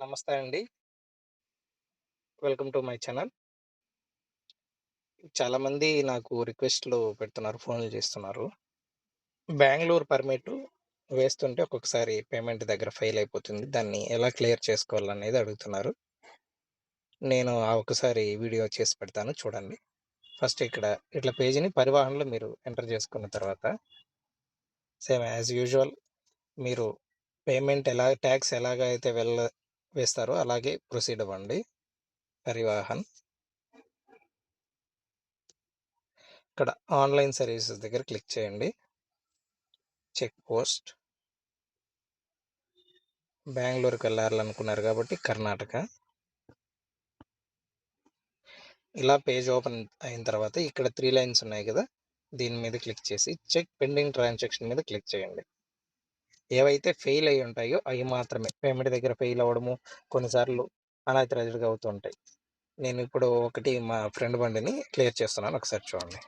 నమస్తే అండి. Welcome to my channel. చాలామంది నాకు రిక్వెస్ట్‌లు పెడుతున్నారు. ఫోన్‌లు చేస్తున్నారు. బెంగుళూరు పర్మిట్ వేస్తుంటే ఒక్కొక్కసారి పేమెంట్ దగ్గర ఫెయిల్ అయిపోతుంది. దాన్ని ఎలా క్లియర్ చేసుకోవాలనేది అడుగుతున్నారు. నేను ఆ ఒక్కసారి వీడియో చేసి పెడతాను చూడండి. ఫస్ట్ ఇక్కడ ఇట్లా పేజీని పరివాహనలో మీరు ఎంటర్ చేసుకున్న తర్వాత సేమ్ యాజ్ యూజువల్ మీరు పేమెంట్ టాక్స్ ఎలాగైతే వేస్తారో అలాగే ప్రొసీడ్ అవ్వండి. పరివాహన్. ఇక్కడ ఆన్‌లైన్ సర్వీసెస్ దగ్గర క్లిక్ చేయండి. Check post. బెంగుళూరుకి వెళ్ళాలనుకున్నారు కాబట్టి కర్ణాటక. ఇలా పేజ్ ఓపెన్ అయిన తర్వాత ఇక్కడ 3 లైన్స్ ఉన్నాయి కదా! దీని మీద క్లిక్ చేసి చెక్ పెండింగ్ ట్రాన్సాక్షన్ మీద క్లిక్ చేయండి. ఏవైతే ఫెయిల్ అయ్యి ఉంటాయో అవి మాత్రమే. పేమెంట్ దగ్గర ఫెయిల్ అవ్వడము, కొన్నిసార్లు అనాథరైజ్డ్‌గా అవుతూ ఉంటాయి. నేను ఇప్పుడు ఒకటి మా ఫ్రెండ్ బండిని క్లియర్ చేస్తున్నాను. ఒకసారి చూడండి.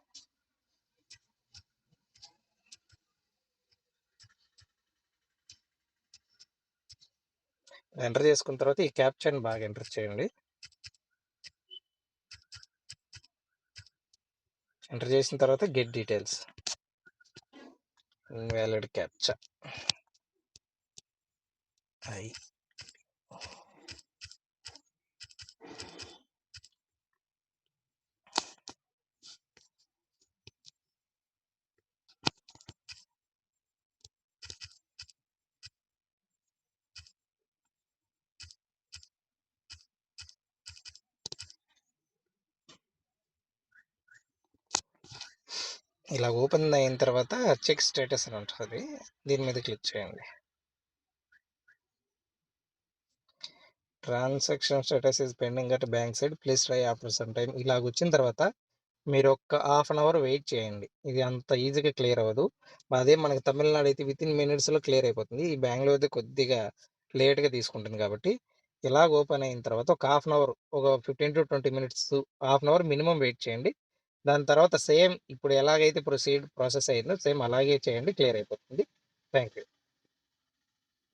ఎంటర్ చేసుకున్న తర్వాత ఈ క్యాప్చాని బాగా ఎంటర్ చేయండి. ఎంటర్ చేసిన తర్వాత get details. Invalid captcha. I ఇలా ఓపెన్ అయిన తర్వాత చెక్ స్టేటస్ అని ఉంటుంది. దీని మీద క్లిక్ చేయండి. Transaction status is pending at bank side, please try after some time. ఇలాగ వచ్చిన తర్వాత మీరు ఒక హాఫ్ అన్ అవర్ వెయిట్ చేయండి. ఇది అంత ఈజీగా క్లియర్ అవ్వదు. అదే మనకి తమిళనాడు అయితే వితిన్ మినిట్స్‌లో క్లియర్ అయిపోతుంది. ఈ బెంగుళూరుది కొద్దిగా లేట్‌గా తీసుకుంటుంది కాబట్టి ఇలాగ ఓపెన్ అయిన తర్వాత ఒక హాఫ్ అన్ అవర్, ఒక 15-20 minutes, half an hour minimum wait చేయండి. దాని తర్వాత సేమ్ ఇప్పుడు ఎలాగైతే ప్రాసెస్ అయిందో సేమ్ అలాగే చేయండి. క్లియర్ అయిపోతుంది. Thank you.